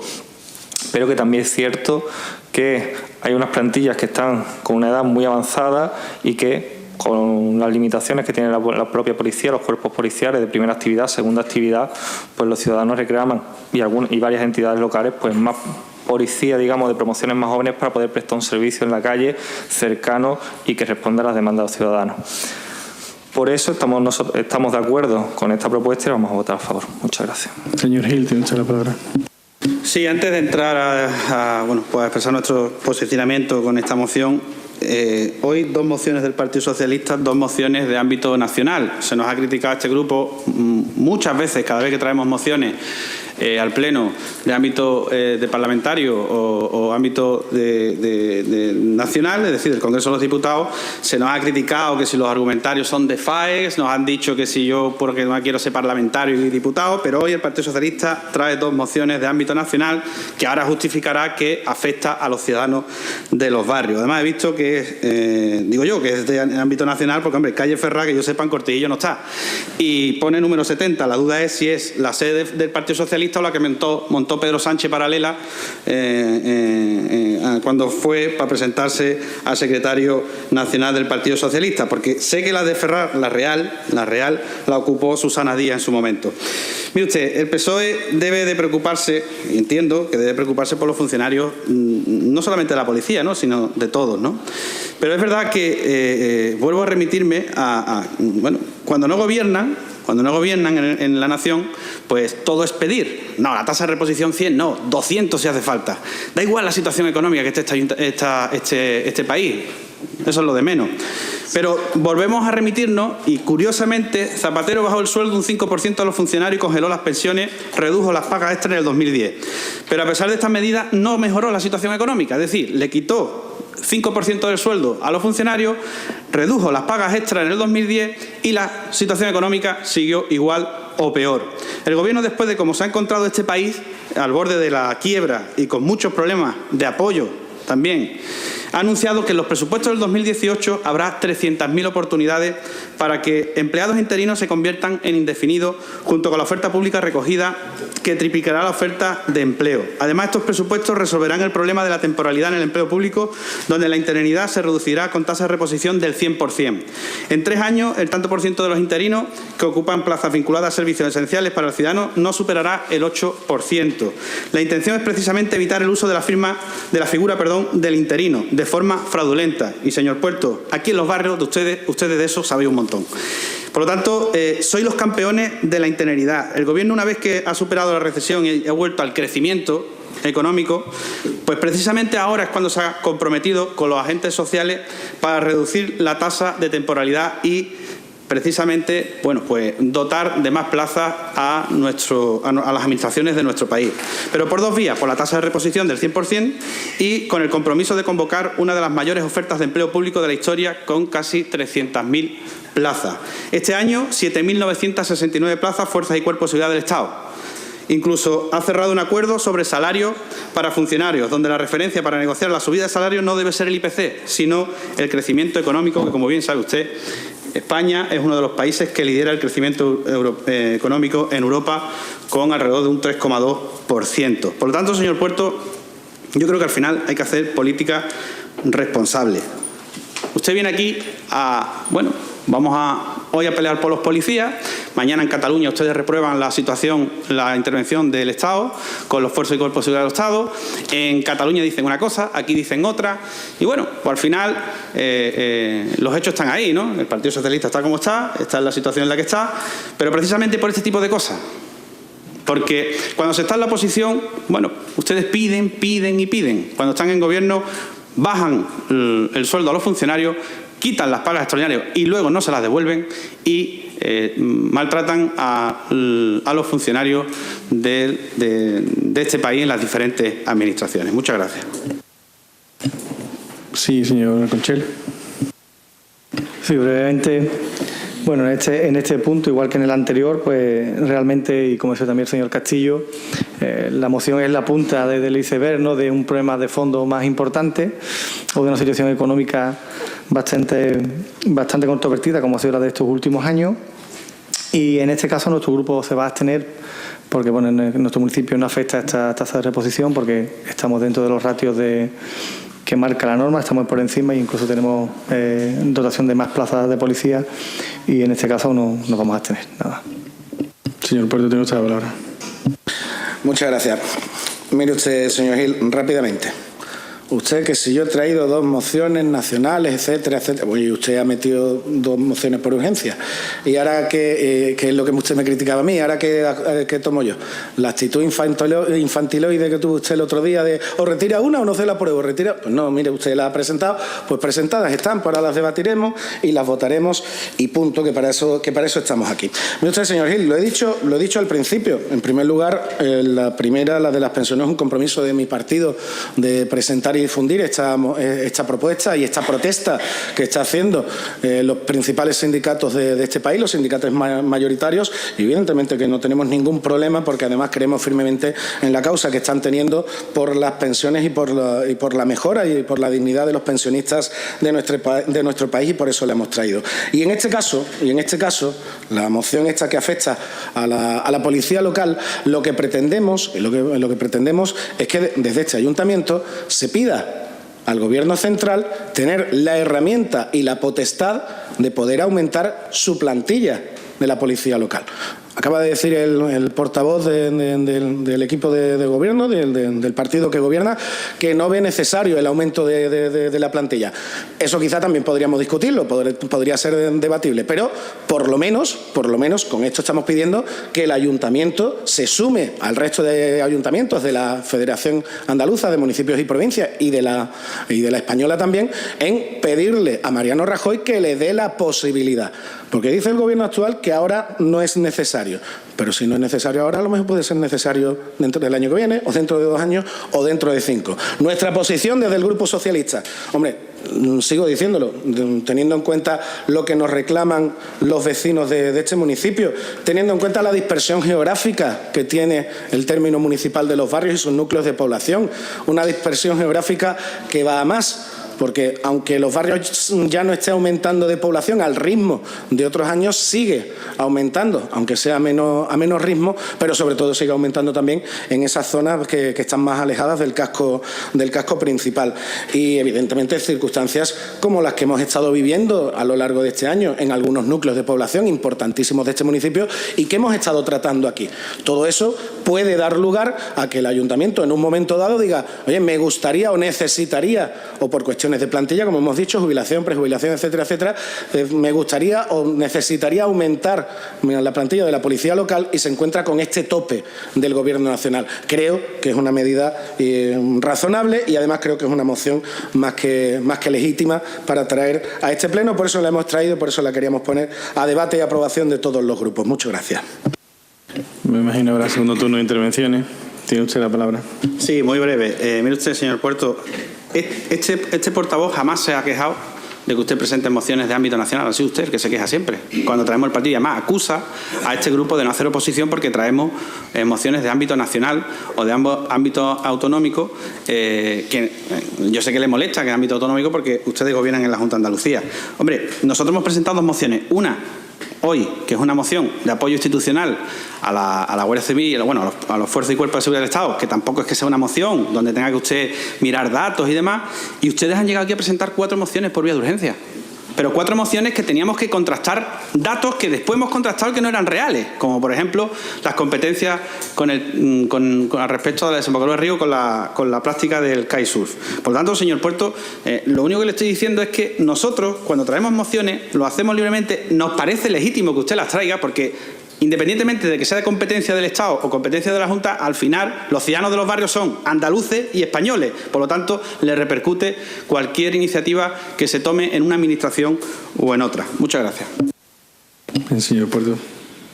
pero que también es cierto que hay unas plantillas que están con una edad muy avanzada y que con las limitaciones que tiene la propia policía, los cuerpos policiales de primera actividad, segunda actividad, pues los ciudadanos reclaman, y varias entidades locales, pues más policía, digamos, de promociones más jóvenes para poder prestar un servicio en la calle cercano y que responda a las demandas de los ciudadanos. Por eso estamos de acuerdo con esta propuesta y vamos a votar a favor. Muchas gracias. Señor Gil, tiene usted la palabra. Sí, antes de entrar a expresar nuestro posicionamiento con esta moción, hoy dos mociones del Partido Socialista, dos mociones de ámbito nacional. Se nos ha criticado a este grupo muchas veces, cada vez que traemos mociones al Pleno de ámbito de parlamentario o ámbito de nacional, es decir, del Congreso de los Diputados, se nos ha criticado que si los argumentarios son de FAES, nos han dicho que si yo porque no quiero ser parlamentario y diputado, pero hoy el Partido Socialista trae dos mociones de ámbito nacional que ahora justificará que afecta a los ciudadanos de los barrios. Además he visto que, digo yo, que es de ámbito nacional porque, hombre, calle Ferrá, que yo sepa, en Cortijillo no está. Y pone número 70. La duda es si es la sede del Partido Socialista o la que montó Pedro Sánchez paralela cuando fue para presentarse al secretario nacional del Partido Socialista, porque sé que la de Ferrá, la real, la ocupó Susana Díaz en su momento. Mire usted, el PSOE debe de preocuparse, entiendo que debe preocuparse por los funcionarios, no solamente de la policía, ¿no?, sino de todos, ¿no? Pero es verdad que vuelvo a remitirme bueno, cuando no gobiernan en la nación, pues todo es pedir. No, la tasa de reposición 100, no, 200 si hace falta. Da igual la situación económica que esté este país. Eso es lo de menos. Pero volvemos a remitirnos y, curiosamente, Zapatero bajó el sueldo un 5% a los funcionarios y congeló las pensiones, redujo las pagas extras en el 2010. Pero a pesar de estas medidas no mejoró la situación económica. Es decir, le quitó 5% del sueldo a los funcionarios, redujo las pagas extras en el 2010 y la situación económica siguió igual o peor. El Gobierno, después de cómo se ha encontrado este país, al borde de la quiebra y con muchos problemas de apoyo también ha anunciado que en los presupuestos del 2018 habrá 300.000 oportunidades para que empleados interinos se conviertan en indefinidos, junto con la oferta pública recogida que triplicará la oferta de empleo. Además, estos presupuestos resolverán el problema de la temporalidad en el empleo público, donde la interinidad se reducirá con tasa de reposición del 100%. En 3 años, el tanto por ciento de los interinos que ocupan plazas vinculadas a servicios esenciales para el ciudadano no superará el 8%. La intención es precisamente evitar el uso de la figura del interino de forma fraudulenta. Y, señor Puerto, aquí en los barrios de ustedes de eso sabéis un montón. Por lo tanto, sois los campeones de la interinidad. El Gobierno, una vez que ha superado la recesión y ha vuelto al crecimiento económico, pues precisamente ahora es cuando se ha comprometido con los agentes sociales para reducir la tasa de temporalidad y precisamente, pues dotar de más plazas a las administraciones de nuestro país. Pero por 2 vías, por la tasa de reposición del 100% y con el compromiso de convocar una de las mayores ofertas de empleo público de la historia, con casi 300.000 plazas. Este año, 7.969 plazas, fuerzas y cuerpos de seguridad del Estado. Incluso ha cerrado un acuerdo sobre salarios para funcionarios, donde la referencia para negociar la subida de salario no debe ser el IPC, sino el crecimiento económico, que, como bien sabe usted, España es uno de los países que lidera el crecimiento económico en Europa, con alrededor de un 3,2%. Por lo tanto, señor Puerto, yo creo que al final hay que hacer política responsable. Usted viene aquí vamos hoy a pelear por los policías. Mañana en Cataluña ustedes reprueban la intervención del Estado con los fuerzas y cuerpos de seguridad del Estado. En Cataluña dicen una cosa, aquí dicen otra. Y pues al final los hechos están ahí, ¿no? El Partido Socialista está como está en la situación en la que está, pero precisamente por este tipo de cosas. Porque cuando se está en la oposición, ustedes piden y piden. Cuando están en gobierno, bajan el sueldo a los funcionarios, quitan las pagas extraordinarias y luego no se las devuelven y maltratan a los funcionarios de este país en las diferentes administraciones. Muchas gracias. Sí, señor Conchel. Sí, brevemente. Bueno, en este punto, igual que en el anterior, pues realmente, y como decía también el señor Castillo, la moción es la punta del iceberg, ¿no?, de un problema de fondo más importante o de una situación económica bastante controvertida, como ha sido la de estos últimos años. Y en este caso nuestro grupo se va a abstener porque en nuestro municipio no afecta esta tasa de reposición, porque estamos dentro de los ratios que marca la norma, estamos por encima e incluso tenemos dotación de más plazas de policía, y en este caso no nos vamos a abstener. Nada. Señor Puerto, tiene usted la palabra. Muchas gracias. Mire usted, señor Gil, rápidamente. Usted, que si yo he traído 2 mociones nacionales, etcétera, etcétera, y usted ha metido 2 mociones por urgencia. Y ahora, ¿qué es lo que usted me criticaba a mí? ¿Ahora qué tomo yo? La actitud infantiloide que tuvo usted el otro día de o retira una o no se la apruebo, retira. Pues no, mire, usted la ha presentado, pues presentadas están, pues ahora las debatiremos y las votaremos y punto, que para eso estamos aquí. Mire usted, señor Gil, lo he dicho al principio. En primer lugar, la primera, la de las pensiones, es un compromiso de mi partido de presentar y difundir esta propuesta y esta protesta que está haciendo los principales sindicatos de este país, los sindicatos mayoritarios, y evidentemente que no tenemos ningún problema, porque además creemos firmemente en la causa que están teniendo por las pensiones y por la mejora y por la dignidad de los pensionistas de nuestro país, y por eso la hemos traído. Y en este caso, la moción esta que afecta a la policía local, lo que pretendemos es que desde este ayuntamiento se pida al Gobierno central tener la herramienta y la potestad de poder aumentar su plantilla de la policía local. Acaba de decir el portavoz del equipo de gobierno, del partido que gobierna, que no ve necesario el aumento de la plantilla. Eso quizá también podríamos discutirlo, podría ser debatible, pero por lo menos con esto estamos pidiendo que el ayuntamiento se sume al resto de ayuntamientos de la Federación Andaluza de Municipios y Provincias y de la española también, en pedirle a Mariano Rajoy que le dé la posibilidad. Porque dice el Gobierno actual que ahora no es necesario. Pero si no es necesario ahora, a lo mejor puede ser necesario dentro del año que viene, o dentro de 2 años, o dentro de 5. Nuestra posición desde el Grupo Socialista, hombre, sigo diciéndolo, teniendo en cuenta lo que nos reclaman los vecinos de este municipio, teniendo en cuenta la dispersión geográfica que tiene el término municipal de los barrios y sus núcleos de población, una dispersión geográfica que va a más. porque aunque los barrios ya no esté aumentando de población al ritmo de otros años, sigue aumentando, aunque sea a menos ritmo, pero sobre todo sigue aumentando también en esas zonas que están más alejadas del casco principal. Y evidentemente circunstancias como las que hemos estado viviendo a lo largo de este año en algunos núcleos de población importantísimos de este municipio y que hemos estado tratando aquí. Todo eso puede dar lugar a que el ayuntamiento en un momento dado diga, oye, me gustaría o necesitaría, o por cuestiones de plantilla, como hemos dicho, jubilación, prejubilación, etcétera, etcétera, me gustaría o necesitaría aumentar la plantilla de la policía local y se encuentra con este tope del Gobierno nacional. Creo que es una medida razonable y además creo que es una moción más que legítima para traer a este pleno. Por eso la hemos traído, por eso la queríamos poner a debate y aprobación de todos los grupos. Muchas gracias. Me imagino habrá segundo turno de intervenciones. Tiene usted la palabra. Sí, muy breve. Mire usted, señor Puerto, este portavoz jamás se ha quejado de que usted presente mociones de ámbito nacional. Ha sido usted el que se queja siempre. Cuando traemos el partido, y además acusa a este grupo de no hacer oposición porque traemos mociones de ámbito nacional o de ámbito autonómico, que yo sé que le molesta que es ámbito autonómico porque ustedes gobiernan en la Junta de Andalucía. Hombre, nosotros hemos presentado dos mociones. Una hoy, que es una moción de apoyo institucional a la Guardia Civil, bueno, a los fuerzas y cuerpos de seguridad del Estado, que tampoco es que sea una moción donde tenga que usted mirar datos y demás, y ustedes han llegado aquí a presentar 4 mociones por vía de urgencia. Pero 4 mociones que teníamos que contrastar datos que después hemos contrastado que no eran reales, como por ejemplo las competencias con respecto a la desembocadura del río con la práctica del kitesurf. Por lo tanto, señor Puerto, lo único que le estoy diciendo es que nosotros, cuando traemos mociones, lo hacemos libremente. Nos parece legítimo que usted las traiga porque, independientemente de que sea de competencia del Estado o competencia de la Junta, al final los ciudadanos de los barrios son andaluces y españoles. Por lo tanto, le repercute cualquier iniciativa que se tome en una administración o en otra. Muchas gracias. Bien, señor Puerto.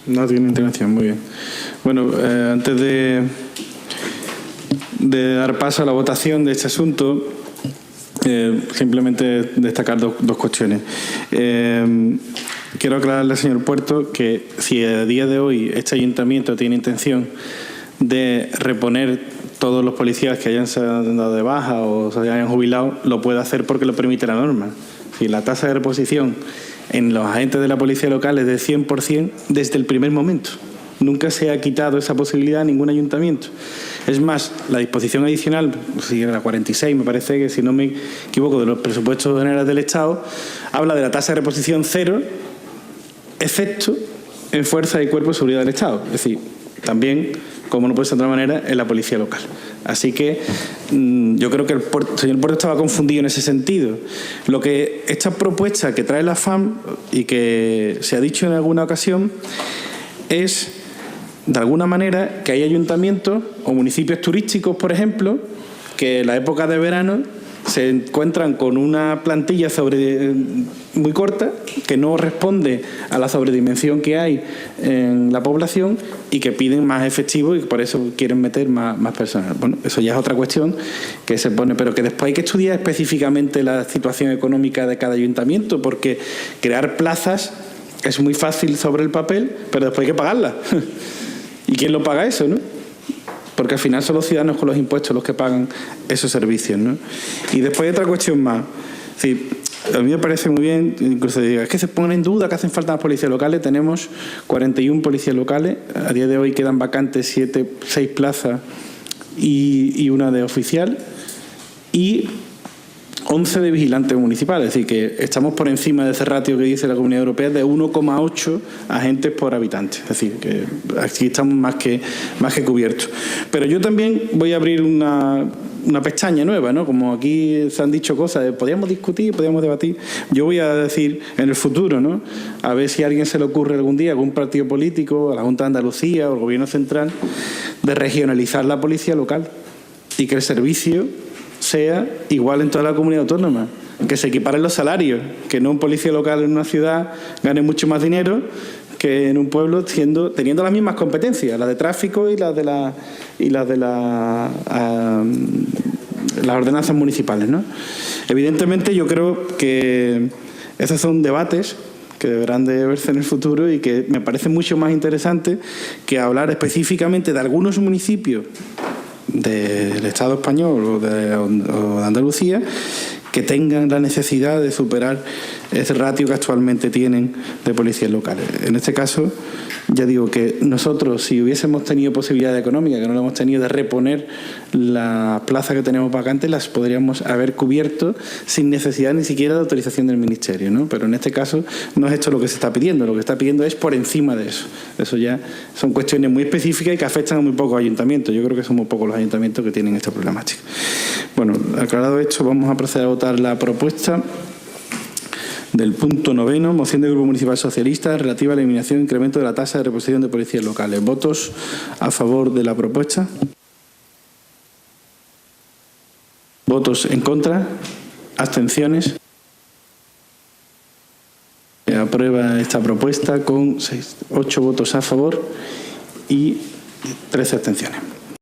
No tiene intervención, muy bien. Bueno, antes de dar paso a la votación de este asunto, simplemente destacar dos cuestiones. Quiero aclararle al señor Puerto que si a día de hoy este ayuntamiento tiene intención de reponer todos los policías que hayan sido dado de baja o se hayan jubilado, lo puede hacer porque lo permite la norma. Si la tasa de reposición en los agentes de la policía local es de 100% desde el primer momento. Nunca se ha quitado esa posibilidad a ningún ayuntamiento. Es más, la disposición adicional, la 46, me parece que si no me equivoco, de los presupuestos generales del Estado, habla de la tasa de reposición 0, excepto en fuerzas y cuerpos de seguridad del Estado. Es decir, también, como no puede ser de otra manera, en la policía local. Así que yo creo que el señor Puerto estaba confundido en ese sentido. Lo que esta propuesta que trae la FAM y que se ha dicho en alguna ocasión es, de alguna manera, que hay ayuntamientos o municipios turísticos, por ejemplo, que en la época de verano se encuentran con una plantilla muy corta que no responde a la sobredimensión que hay en la población y que piden más efectivo y por eso quieren meter más personal. Bueno, eso ya es otra cuestión que se pone, pero que después hay que estudiar específicamente la situación económica de cada ayuntamiento, porque crear plazas es muy fácil sobre el papel, pero después hay que pagarlas. ¿Y quién lo paga eso, no? Porque al final son los ciudadanos con los impuestos los que pagan esos servicios, ¿no? Y después hay otra cuestión más. Es decir, a mí me parece muy bien, incluso diga, es que se ponen en duda que hacen falta más policías locales. Tenemos 41 policías locales. A día de hoy quedan vacantes 6 plazas y una de oficial. Y 11 de vigilantes municipales, es decir, que estamos por encima de ese ratio que dice la Comunidad Europea de 1,8 agentes por habitante, es decir, que aquí estamos más que cubiertos. Pero yo también voy a abrir una pestaña nueva, ¿no? Como aquí se han dicho cosas, podríamos discutir, podríamos debatir. Yo voy a decir en el futuro, ¿no? A ver si a alguien se le ocurre algún día, algún partido político, a la Junta de Andalucía o el Gobierno Central, de regionalizar la policía local y que el servicio sea igual en toda la comunidad autónoma, que se equiparen los salarios, que no un policía local en una ciudad gane mucho más dinero que en un pueblo teniendo las mismas competencias, las de tráfico y las de las ordenanzas municipales, ¿no? Evidentemente yo creo que esos son debates que deberán de verse en el futuro y que me parece mucho más interesante que hablar específicamente de algunos municipios del Estado español o de Andalucía que tengan la necesidad de superar ese ratio que actualmente tienen de policías locales. En este caso, ya digo que nosotros, si hubiésemos tenido posibilidad económica, que no la hemos tenido, de reponer las plazas que tenemos vacantes, las podríamos haber cubierto sin necesidad ni siquiera de autorización del Ministerio, ¿no? Pero en este caso no es esto lo que se está pidiendo, lo que está pidiendo es por encima de eso. Eso ya son cuestiones muy específicas y que afectan a muy pocos ayuntamientos. Yo creo que son muy pocos los ayuntamientos que tienen esta problemática. Bueno, aclarado esto, vamos a proceder a votar la propuesta del punto 9, moción del Grupo Municipal Socialista relativa a la eliminación e incremento de la tasa de reposición de policías locales. ¿Votos a favor de la propuesta? ¿Votos en contra? ¿Abstenciones? Se aprueba esta propuesta con 8 votos a favor y 13 abstenciones.